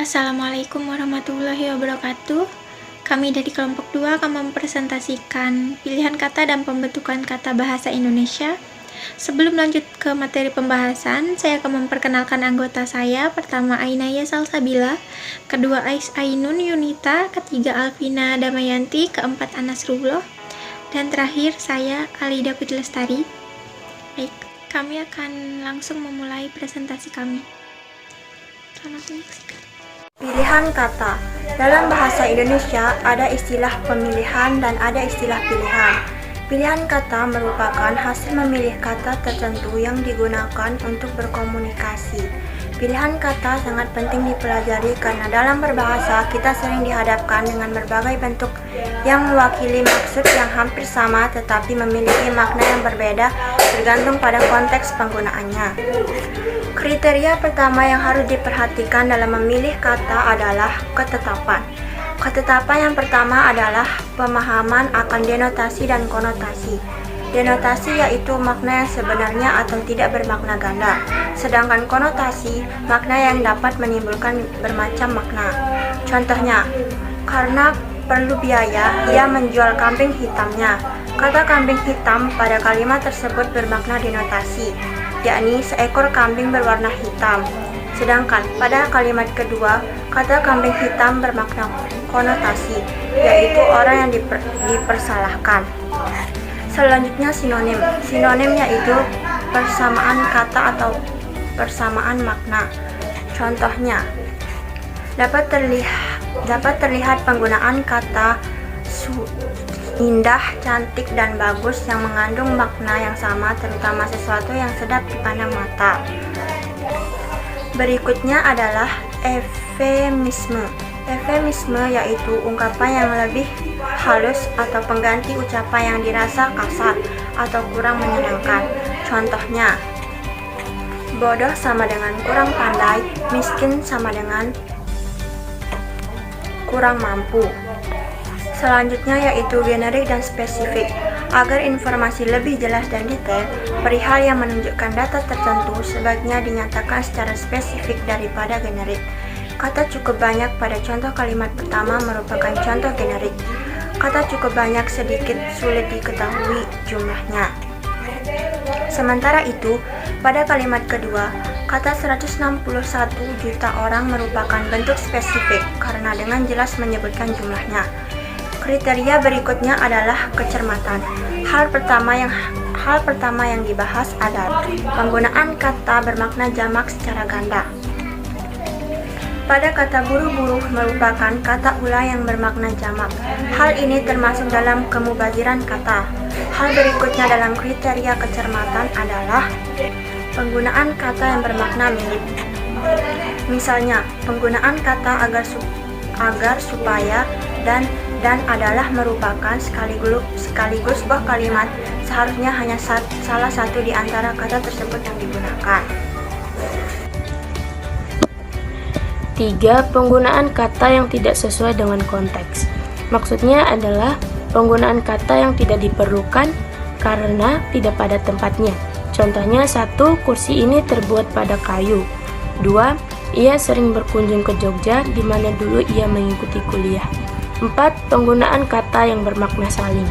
Assalamualaikum warahmatullahi wabarakatuh. Kami dari kelompok 2 akan mempresentasikan pilihan kata dan pembentukan kata bahasa Indonesia. Sebelum lanjut ke materi pembahasan, saya akan memperkenalkan anggota saya. Pertama, Ainaya Salsabila. Kedua, Ainun Yunita. Ketiga, Alvina Damayanti. Keempat, Anasrullah. Dan terakhir, saya Alida Putlestari. Baik, kami akan langsung memulai presentasi kami. Selamat menyaksikan. Pilihan kata. Dalam bahasa Indonesia ada istilah pemilihan dan ada istilah pilihan. Pilihan kata merupakan hasil memilih kata tertentu yang digunakan untuk berkomunikasi. Pilihan kata sangat penting dipelajari karena dalam berbahasa kita sering dihadapkan dengan berbagai bentuk yang mewakili maksud yang hampir sama tetapi memiliki makna yang berbeda tergantung pada konteks penggunaannya. Kriteria pertama yang harus diperhatikan dalam memilih kata adalah ketetapan. Ketetapan yang pertama adalah pemahaman akan denotasi dan konotasi. Denotasi yaitu makna yang sebenarnya atau tidak bermakna ganda, sedangkan konotasi makna yang dapat menimbulkan bermacam makna. Contohnya, karena perlu biaya, ia menjual kambing hitamnya. Kata kambing hitam pada kalimat tersebut bermakna denotasi, yakni seekor kambing berwarna hitam. Sedangkan pada kalimat kedua, kata kambing hitam bermakna konotasi, yaitu orang yang dipersalahkan. Selanjutnya sinonim. Sinonim yaitu persamaan kata atau persamaan makna. Contohnya, dapat terlihat penggunaan kata indah, cantik, dan bagus yang mengandung makna yang sama, terutama sesuatu yang sedap dipandang mata. Berikutnya adalah eufemisme. Eufemisme yaitu ungkapan yang lebih halus atau pengganti ucapan yang dirasa kasar atau kurang menyenangkan. Contohnya, bodoh sama dengan kurang pandai, miskin sama dengan kurang mampu. Selanjutnya yaitu generik dan spesifik. Agar informasi lebih jelas dan detail, perihal yang menunjukkan data tertentu sebaiknya dinyatakan secara spesifik daripada generik. Kata cukup banyak pada contoh kalimat pertama merupakan contoh generik. Kata cukup banyak sedikit sulit diketahui jumlahnya. Sementara itu, pada kalimat kedua, kata 161 juta orang merupakan bentuk spesifik karena dengan jelas menyebutkan jumlahnya. Kriteria berikutnya adalah kecermatan. Hal pertama yang dibahas adalah penggunaan kata bermakna jamak secara ganda. Pada kata buru-buru merupakan kata ulang yang bermakna jamak. Hal ini termasuk dalam kemubaziran kata. Hal berikutnya dalam kriteria kecermatan adalah penggunaan kata yang bermakna mirip. Misalnya, penggunaan kata agar, supaya, dan adalah merupakan sekaligus sebuah kalimat, seharusnya hanya salah satu di antara kata tersebut yang digunakan. 3. Penggunaan kata yang tidak sesuai dengan konteks. Maksudnya adalah penggunaan kata yang tidak diperlukan karena tidak pada tempatnya. Contohnya, 1. Kursi ini terbuat pada kayu. 2. Ia sering berkunjung ke Jogja, di mana dulu ia mengikuti kuliah. 4. Penggunaan kata yang bermakna saling.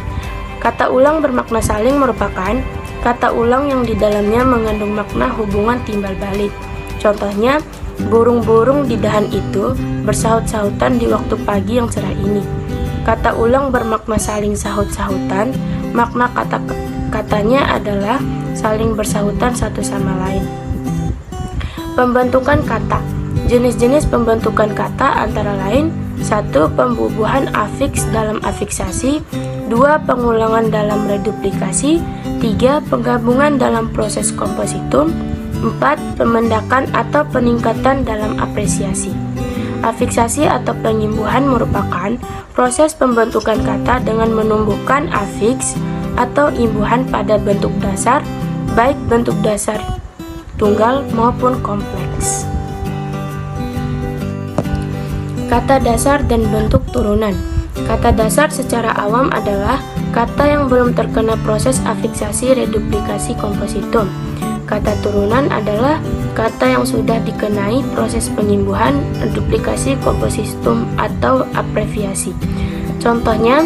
Kata ulang bermakna saling merupakan kata ulang yang di dalamnya mengandung makna hubungan timbal balik. Contohnya, burung-burung di dahan itu bersahut-sahutan di waktu pagi yang cerah ini. Kata ulang bermakna saling sahut-sahutan, makna katanya adalah saling bersahutan satu sama lain. Pembentukan kata. Jenis-jenis pembentukan kata antara lain: 1. Pembubuhan afiks dalam afiksasi. 2. Pengulangan dalam reduplikasi. 3. Penggabungan dalam proses kompositum. 4. Pemendakan atau peningkatan dalam apresiasi. Afiksasi atau penyembuhan merupakan proses pembentukan kata dengan menumbuhkan afiks atau imbuhan pada bentuk dasar, baik bentuk dasar tunggal maupun kompleks. Kata dasar dan bentuk turunan. Kata dasar secara awam adalah kata yang belum terkena proses afiksasi reduplikasi kompositum. Kata turunan adalah kata yang sudah dikenai proses penyembuhan, duplikasi, kompositum, atau abreviasi. Contohnya,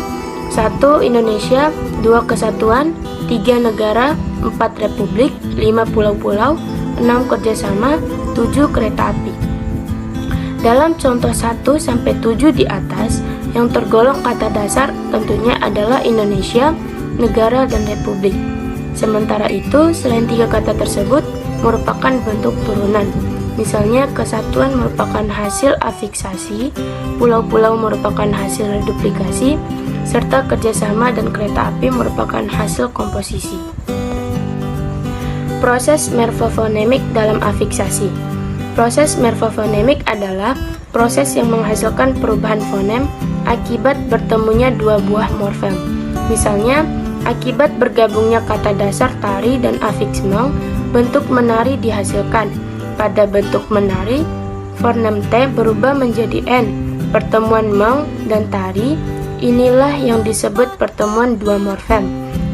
1. Indonesia, 2. Kesatuan, 3. Negara, 4. Republik, 5. Pulau-pulau, 6. Kerjasama, 7. Kereta api. Dalam contoh 1-7 di atas, yang tergolong kata dasar tentunya adalah Indonesia, negara, dan republik. Sementara itu, selain 3 kata tersebut merupakan bentuk turunan. Misalnya, kesatuan merupakan hasil afiksasi, pulau-pulau merupakan hasil reduplikasi, serta kerjasama dan kereta api merupakan hasil komposisi. Proses morfofonemik dalam afiksasi. Proses morfofonemik adalah proses yang menghasilkan perubahan fonem akibat bertemunya dua buah morfem. Misalnya, akibat bergabungnya kata dasar tari dan afiks meng, bentuk menari dihasilkan. Pada bentuk menari, fonem T berubah menjadi N. Pertemuan meng dan tari, inilah yang disebut pertemuan dua morfem.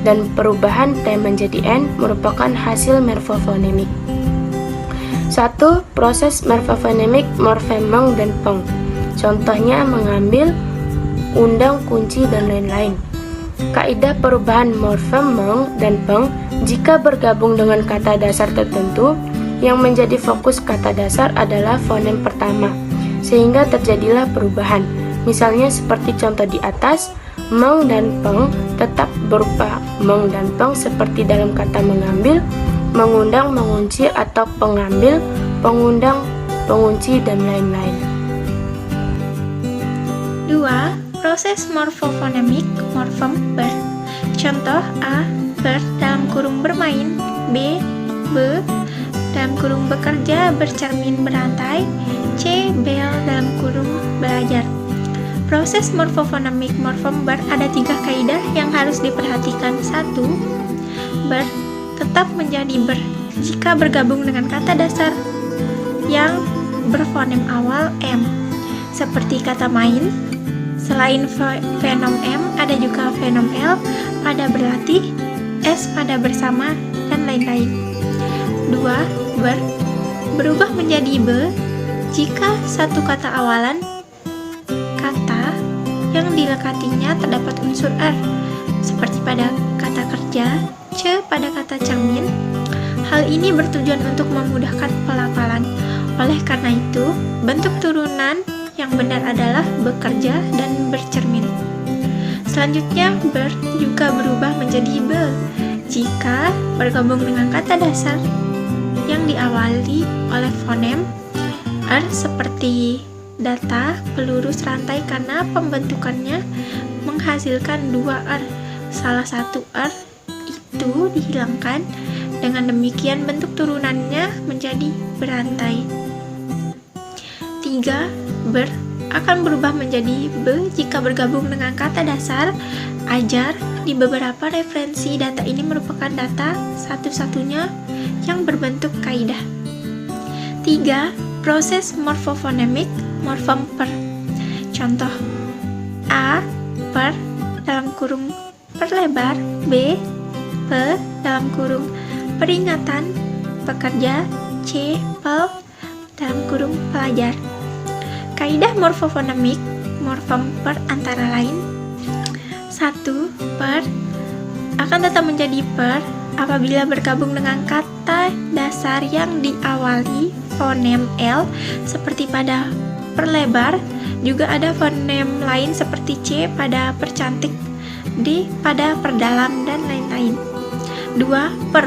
Dan perubahan T menjadi N merupakan hasil morfofonemik. 1. Proses morfofonemik morfem meng dan peng. Contohnya mengambil, undang, kunci, dan lain-lain. Kaidah perubahan morfem meng dan peng jika bergabung dengan kata dasar tertentu, yang menjadi fokus kata dasar adalah fonem pertama, sehingga terjadilah perubahan. Misalnya seperti contoh di atas, meng dan peng tetap berupa meng dan peng seperti dalam kata mengambil, mengundang, mengunci, atau pengambil, pengundang, pengunci, dan lain-lain. 2. Proses morfofonemik morfem ber. Contoh A. Ber dalam kurung bermain, B. Be dalam kurung bekerja, bercermin, berantai, C. Bel dalam kurung belajar. Proses morfofonemik morfem ber ada 3 kaidah yang harus diperhatikan. 1. Ber tetap menjadi ber jika bergabung dengan kata dasar yang berfonem awal M, seperti kata main. Selain fenom M, ada juga fenom L pada berlatih, S pada bersama, dan lain-lain. 2. Ber berubah menjadi be jika satu kata awalan kata yang dilekatinya terdapat unsur er, seperti pada kata kerja, C pada kata cermin. Hal ini bertujuan untuk memudahkan pelafalan. Oleh karena itu, bentuk turunan yang benar adalah bekerja dan bercermin. Selanjutnya, ber juga berubah menjadi be jika bergabung dengan kata dasar yang diawali oleh fonem er, seperti data, pelurus, rantai, karena pembentukannya menghasilkan 2 er. Salah satu er itu dihilangkan. Dengan demikian bentuk turunannya menjadi berantai. 3. Ber akan berubah menjadi be jika bergabung dengan kata dasar ajar. Di beberapa referensi, data ini merupakan data satu-satunya yang berbentuk kaidah. 3. Proses morfofonemik morfem per. Contoh A. Per dalam kurung perlebar, B. Pe dalam kurung peringatan pekerja, C. Pel dalam kurung pelajar. Kaidah morfofonemik morfem per antara lain: 1. Per akan tetap menjadi per apabila bergabung dengan kata dasar yang diawali fonem L, seperti pada perlebar. Juga ada fonem lain seperti C pada percantik, D pada perdalam, dan lain-lain. 2. Per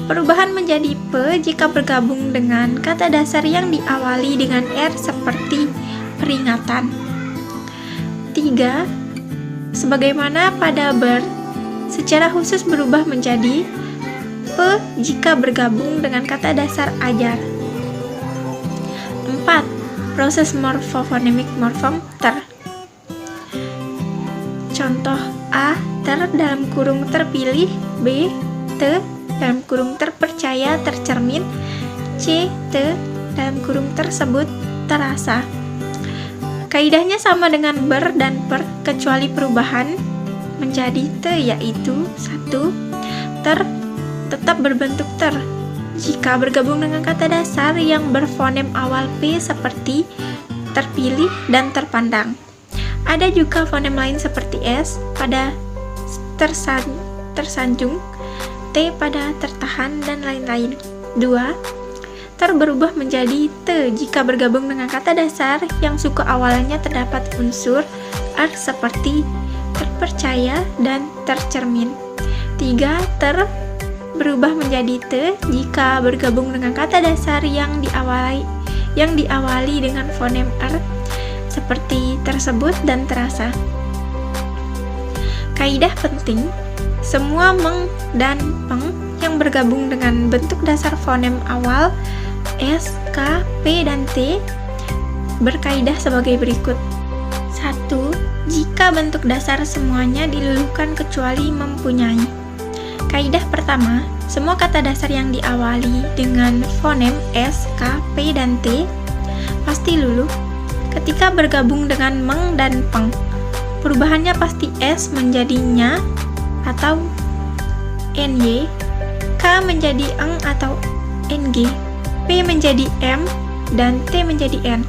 perubahan menjadi pe jika bergabung dengan kata dasar yang diawali dengan R, seperti peringatan. 3. Sebagaimana pada ber, secara khusus berubah menjadi pe jika bergabung dengan kata dasar ajar. 4. Proses morfofonemik morfem ter. Contoh A. Ter dalam kurung terpilih, B. Te dalam kurung terpercaya, tercermin, C. Te dalam kurung tersebut terasa. Kaidahnya sama dengan ber dan per, kecuali perubahan menjadi te, yaitu 1. Ter tetap berbentuk ter jika bergabung dengan kata dasar yang berfonem awal P seperti terpilih dan terpandang. Ada juga fonem lain seperti S pada tersanjung, T pada tertahan, dan lain-lain. 2. Ter berubah menjadi T jika bergabung dengan kata dasar yang suku awalnya terdapat unsur R seperti terpercaya dan tercermin. 3. Ter berubah menjadi T jika bergabung dengan kata dasar yang diawali dengan fonem R seperti tersebut dan terasa. Kaidah penting, semua meng dan peng yang bergabung dengan bentuk dasar fonem awal S, K, P, dan T berkaidah sebagai berikut. 1. Jika bentuk dasar semuanya diluluhkan kecuali mempunyai. Kaidah pertama, semua kata dasar yang diawali dengan fonem S, K, P, dan T pasti luluh ketika bergabung dengan meng dan peng. Perubahannya pasti S menjadi nya atau ny, K menjadi eng atau ng, P menjadi m, dan T menjadi n.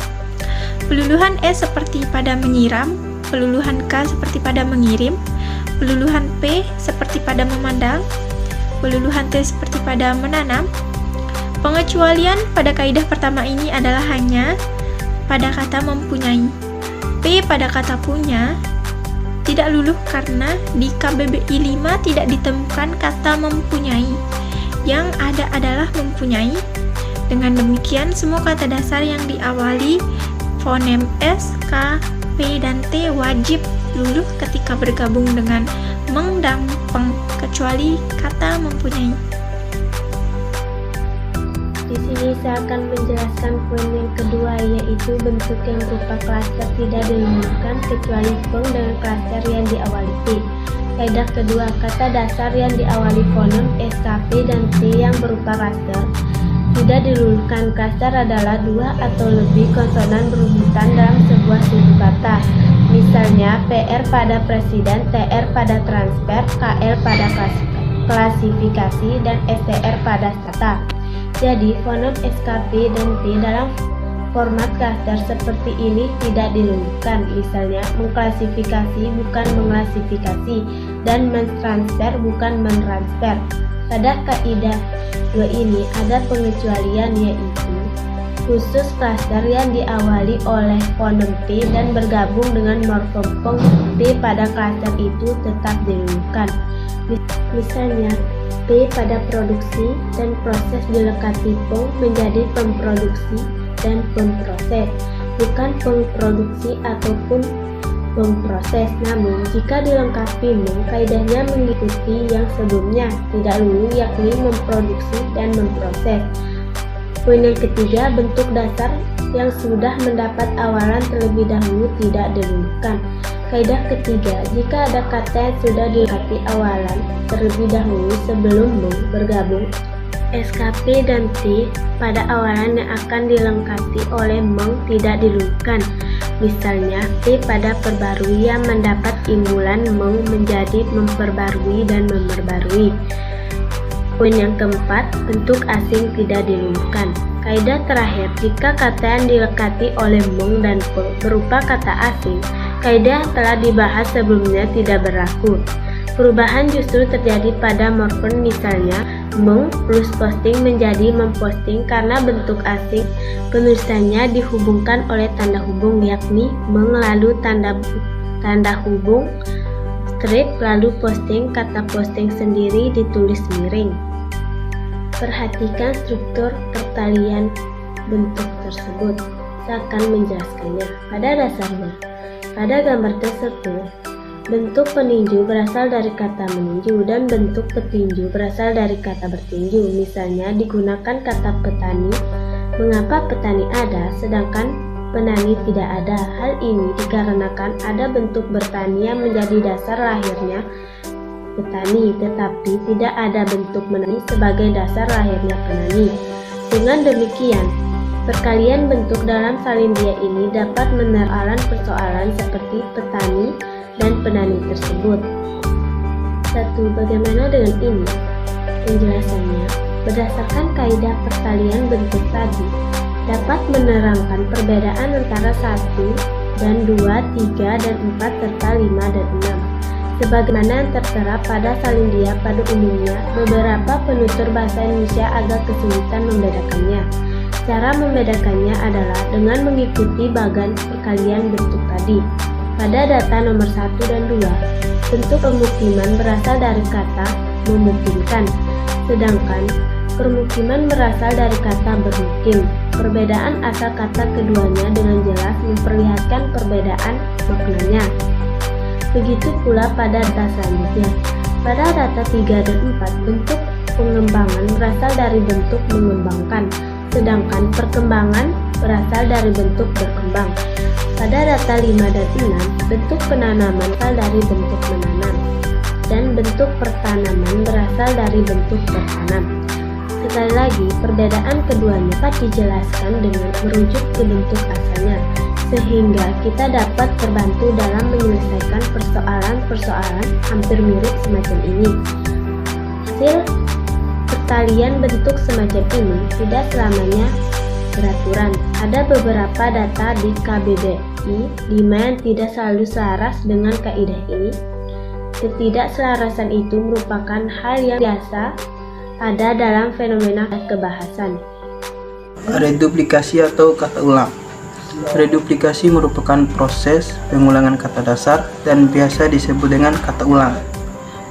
Peluluhan S seperti pada menyiram, peluluhan K seperti pada mengirim, peluluhan P seperti pada memandang, peluluhan T seperti pada menanam. Pengecualian pada kaidah pertama ini adalah hanya pada kata mempunyai. P pada kata punya tidak luluh karena di KBBI 5 tidak ditemukan kata mempunyai. Yang ada adalah mempunyai. Dengan demikian, semua kata dasar yang diawali fonem S, K, P, dan T wajib luluh ketika bergabung dengan meng dan peng, kecuali kata mempunyai. Di sini saya akan menjelaskan poin yang kedua, yaitu bentuk yang berupa klaster tidak diluluhkan kecuali peng dengan klaster yang diawali P. Kaidah kedua, kata dasar yang diawali fonem S, K, P, dan T yang berupa klaster tidak diluluhkan. Klaster adalah dua atau lebih konsonan berurutan dalam sebuah suku kata. Misalnya PR pada presiden, TR pada transfer, KL pada klasifikasi, dan STR pada strata. Jadi, fonem SKP dan T dalam format klaster seperti ini tidak diluluhkan. Misalnya, mengklasifikasi bukan mengklasifikasi, dan mentransfer bukan mentransfer. Pada kaidah 2 ini ada pengecualian, yaitu khusus klaster yang diawali oleh fonem P dan bergabung dengan morfem peng P pada klaster itu tetap diluluhkan. Misalnya, P pada produksi dan proses dilekati peng menjadi pemproduksi dan pemproses, bukan pengproduksi ataupun pemproses. Namun, jika dilengkapi meng, kaidahnya mengikuti yang sebelumnya, tidak luluh, yakni memproduksi dan memproses. Poin yang ketiga, bentuk dasar yang sudah mendapat awalan terlebih dahulu tidak diluluhkan. Kaidah ketiga, jika ada kata yang sudah dilengkapi awalan terlebih dahulu sebelum meng bergabung, SKP dan T pada awalan yang akan dilengkapi oleh meng tidak diluluhkan. Misalnya, P pada perbarui yang mendapat imbulan meng menjadi memperbarui dan memperbarui. Poin yang keempat, bentuk asing tidak diluluhkan. Kaidah terakhir, jika kata yang dilekati oleh meng dan peng berupa kata asing, kaidah yang telah dibahas sebelumnya tidak berlaku. Perubahan justru terjadi pada morfem, misalnya meng plus posting menjadi memposting karena bentuk asing penulisannya dihubungkan oleh tanda hubung, yakni meng lalu tanda hubung strip lalu posting, kata posting sendiri ditulis miring. Perhatikan struktur pertalian bentuk tersebut. Saya akan menjelaskannya. Pada dasarnya, pada gambar tersebut, bentuk peninju berasal dari kata meninju dan bentuk petinju berasal dari kata bertinju. Misalnya, digunakan kata petani. Mengapa petani ada sedangkan penani tidak ada? Hal ini dikarenakan ada bentuk bertani yang menjadi dasar lahirnya petani, tetapi tidak ada bentuk menani sebagai dasar lahirnya penani. Dengan demikian, perkalian bentuk dalam salindia ini dapat menerpalan persoalan seperti petani dan penani tersebut. 1. Bagaimana dengan ini? Penjelasannya, berdasarkan kaidah pertalian bentuk tadi, dapat menerangkan perbedaan antara 1 dan 2, 3, dan 4, serta 5 dan 6. Sebagaimana tertera pada salindia pada umumnya, beberapa penutur bahasa Indonesia agak kesulitan membedakannya. Cara membedakannya adalah dengan mengikuti bagan perkalian bentuk tadi. Pada data nomor 1 dan 2, bentuk pemukiman berasal dari kata memukimkan, sedangkan permukiman berasal dari kata bermukim. Perbedaan asal kata keduanya dengan jelas memperlihatkan perbedaan maknanya. Begitu pula pada data selanjutnya. Pada data 3 dan 4, bentuk pengembangan berasal dari bentuk mengembangkan, sedangkan perkembangan berasal dari bentuk berkembang. Pada data 5 dan 6, bentuk penanaman berasal dari bentuk menanam, dan bentuk pertanaman berasal dari bentuk bertanam. Sekali lagi, perbedaan keduanya dapat dijelaskan dengan merujuk ke bentuk asalnya, sehingga kita dapat terbantu dalam menyelesaikan persoalan-persoalan hampir mirip semacam ini. Hasil pertalian bentuk semacam ini tidak selamanya beraturan. Ada beberapa data di KBBI di mana tidak selalu selaras dengan kaidah ini. Ketidakselarasan itu merupakan hal yang biasa ada dalam fenomena kebahasan. Reduplikasi atau kata ulang. Reduplikasi merupakan proses pengulangan kata dasar dan biasa disebut dengan kata ulang.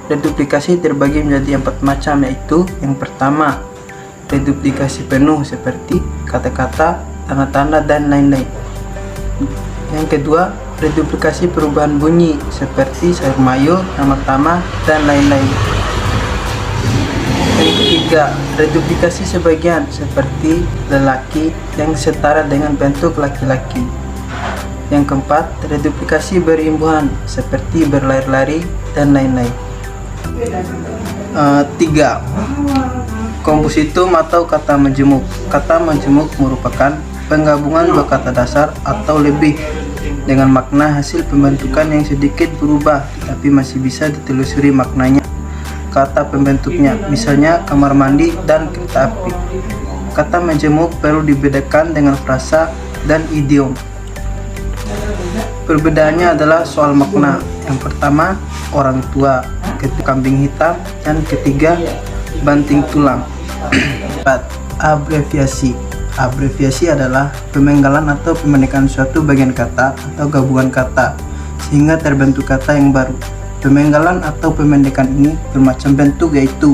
Reduplikasi terbagi menjadi 4 macam, yaitu yang pertama, reduplikasi penuh seperti kata-kata, tanda-tanda, dan lain-lain. Yang kedua, reduplikasi perubahan bunyi seperti sayur mayur, nama tama, dan lain-lain. Yang ketiga, reduplikasi sebagian seperti lelaki yang setara dengan bentuk laki-laki. Yang keempat, reduplikasi berimbuhan seperti berlari-lari dan lain-lain. 3. Kompositum atau kata majemuk. Kata majemuk merupakan penggabungan dua kata dasar atau lebih dengan makna hasil pembentukan yang sedikit berubah tapi masih bisa ditelusuri maknanya kata pembentuknya, misalnya kamar mandi dan kereta api. Kata majemuk perlu dibedakan dengan frasa dan idiom. Perbedaannya adalah soal makna. Yang pertama, orang tua, kedua kambing hitam, dan ketiga banting tulang. 4. Abreviasi. Abreviasi adalah pemenggalan atau pemendekan suatu bagian kata atau gabungan kata sehingga terbentuk kata yang baru. Pemenggalan atau pemendekan ini bermacam bentuk, yaitu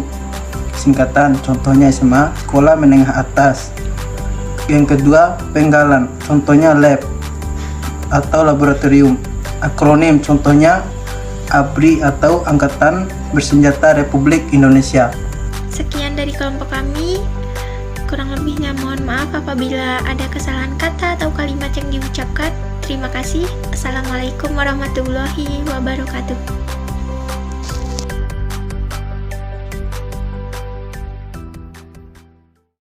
singkatan, contohnya SMA, sekolah menengah atas. Yang kedua, penggalan, contohnya lab atau laboratorium. Akronim, contohnya ABRI atau Angkatan Bersenjata Republik Indonesia. Sekian dari kelompok kami. Kurang lebihnya mohon maaf apabila ada kesalahan kata atau kalimat yang diucapkan. Terima kasih. Assalamualaikum warahmatullahi wabarakatuh.